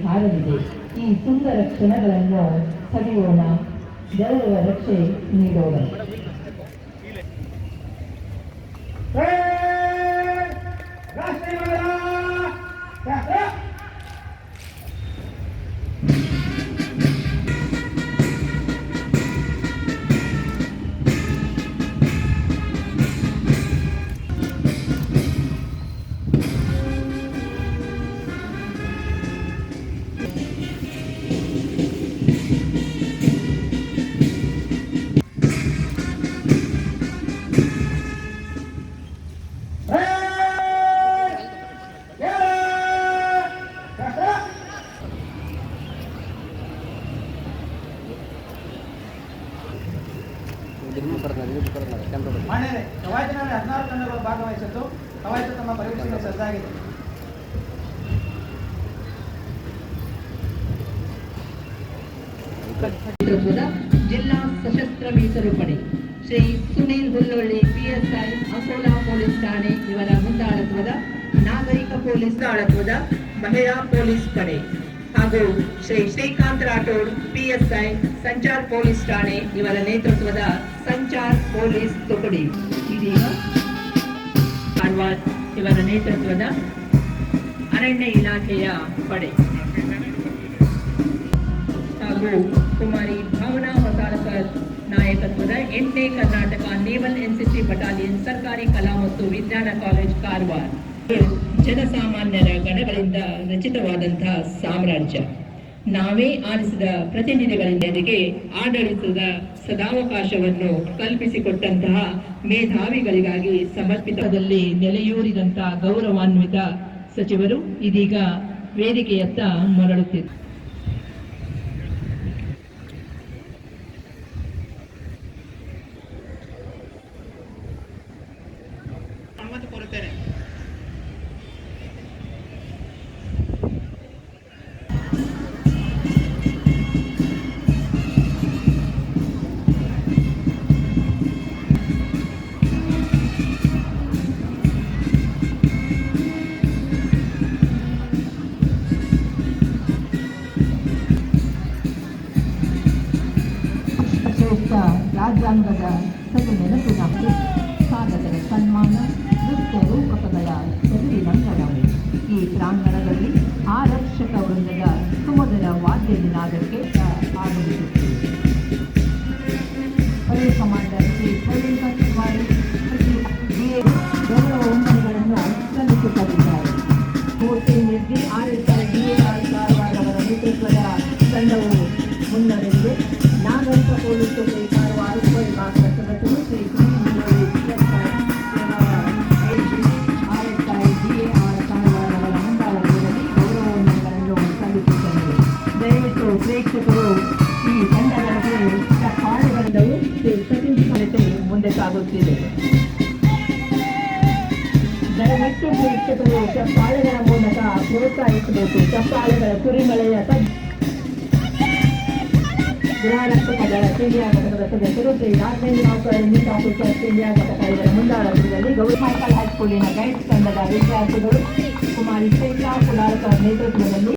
ಹಾರಲಿದೆ. ಈ ಸುಂದರ ಕ್ಷಣಗಳನ್ನು ಸವಿಯೋಣ, ಜನರ ರಕ್ಷೆ ನೀಡೋಣ. ಮಾನ್ಯರೇ, ಕವಾಯತಿನಲ್ಲಿ 16 ತಂಡಗಳು ಭಾಗವಹಿಸಿದ್ದು ಕವಾಯತು ತಮ್ಮ ಪರೀಕ್ಷೆಗೆ ಸಜ್ಜಾಗಿದೆ. ಜಿಲ್ಲಾ ಸಶಸ್ತ್ರ ಮೀಸಲು ಪಡೆ ಶ್ರೀ ಸುನೀಲ್ ಹುಲ್ಲೊಳ್ಳಿ PSI ಅಕೋಲಾ ಪೊಲೀಸ್ ಠಾಣೆ ಇವರ ಮುಂದಾಳತ್ವದ ನಾಗರಿಕ ಪೊಲೀಸ್ ಆಳತ್ವದ ಮಹಿಳಾ ಪೊಲೀಸ್ ಪಡೆ ಹಾಗೂ ಶ್ರೀ ಶ್ರೀಕಾಂತ್ ರಾಠೋಡ್ PSI ಸಂಚಾರ್ ಪೊಲೀಸ್ ಠಾಣೆ ಇವರ ನೇತೃತ್ವದ ಸಂಚಾರ್ ಪೊಲೀಸ್ ತುಕಡಿ ಇದೀಗ ಕಾರವಾರ ಇವರ ನೇತೃತ್ವದ ಅರಣ್ಯ ಇಲಾಖೆಯ ಪಡೆ ಹಾಗೂ ಕುಮಾರಿ ಭಾವನಾ ಹೊಸಾಳಕರ್ ನಾಯಕತ್ವದ 8ನೇ ಕರ್ನಾಟಕ ನೇವಲ್ NCC ಬಟಾಲಿಯನ್ ಸರ್ಕಾರಿ ಕಲಾ ಮತ್ತು ವಿಜ್ಞಾನ ಕಾಲೇಜ್ ಕಾರವಾರ ಜನಸಾಮಾನ್ಯರ ಗಣಗಳಿಂದ ರಚಿತವಾದಂತಹ ಸಾಮ್ರಾಜ್ಯ. ನಾವೇ ಆರಿಸಿದ ಪ್ರತಿನಿಧಿಗಳಿಗೆ ಆಡಳಿತದ ಸದಾವಕಾಶವನ್ನು ಕಲ್ಪಿಸಿಕೊಟ್ಟಂತಹ ಮೇಧಾವಿಗಳಿಗಾಗಿ ಸಮರ್ಪಿತದಲ್ಲಿ ನೆಲೆಯೂರಿದಂತಹ ಗೌರವಾನ್ವಿತ ಸಚಿವರು ಇದೀಗ ವೇದಿಕೆಯತ್ತ ಮರಳುತ್ತಿದ್ದಾರೆ. ರಾಜ್ಯಾಂಗದ ಸವಿ ನೆನಪಿನಲ್ಲಿ ಸಾಧಕರ ಸನ್ಮಾನ ನೃತ್ಯ ರೂಪಕಗಳ ಚದುರಿನಂಗನವು ಈ ಪ್ರಾಂಗಣದಲ್ಲಿ ಆರಕ್ಷಕ ವೃಂದದ ಸುಮಧುರ ವಾದ್ಯ ನಿನಾದಕ್ಕೆ ಆಗಮಿಸುತ್ತದೆ. ಪಡೆ ಕಮಾಂಡರ್ ಶ್ರೀ ಪ್ರವೀಣ್ ತಿವಾರಿ ಗೌರವ ವಂದನೆಗಳನ್ನು ಸಲ್ಲಿಸುತ್ತಿದ್ದಾರೆ. ಕೋಟೆ ನಿರ್ದಿ DAR ಕಾರವಾರ ಅವರ ನೇತೃತ್ವದ ತಂಡವು ಮುನ್ನಡೆದಿದೆ. ನಾಗರಿಕ ಪೊಲೀಸ್ ಕಾರವಾರ ಉಪವಿಭಾಗದ ಸದಸ್ಯರು ಶ್ರೀ DAR ಕಾರವಾರ ಅವರ ಮುಂದಾಳತ್ವದಲ್ಲಿ ಗೌರವ ವಂದನೆಗಳನ್ನು ಸಲ್ಲಿಸುತ್ತಿದ್ದಾರೆ. ದಯವಿಟ್ಟು ಪ್ರೇಕ್ಷಕರು ಈ ತಂಡಗಳಿಗೆ ಚಪ್ಪಾಳೆಗಳಿಂದಲೂ ಸತಿಂತೆ ಮುಂದೆ ಸಾಗುತ್ತಿದೆ. ದಯವಿಟ್ಟು ಪ್ರೇಕ್ಷಕರು ಚಪ್ಪಾಳೆಗಳ ಮೂಲಕ ಪ್ರೋತ್ಸಾಹಿಸಬೇಕು. ಚಪ್ಪಾಳೆಗಳ ಕುರಿಮಳೆಯ ಗೃಹರಕ್ಷಕದ ಕೇಂದ್ರೀಯ ಘಟಕದ ಸದಸ್ಯರು ಶ್ರೀ ರಾಘವೇಂದ್ರ ಯೂತ್ ಆಫೀಸರ್ ಕೇಂದ್ರೀಯ ಘಟಕ ಇವರ ಮುಂದಾಳತ್ವದಲ್ಲಿ ಗೌರ್ಮೆಂಟ್ ಹೈಸ್ಕೂಲಿನ ಗೈಡ್ಸ್ ತಂಡದ ವಿದ್ಯಾರ್ಥಿಗಳು ಕುಮಾರಿ ಚೈತ್ರಾ ಕುಲಾಲ್ಕರ್ ನೇತೃತ್ವದಲ್ಲಿ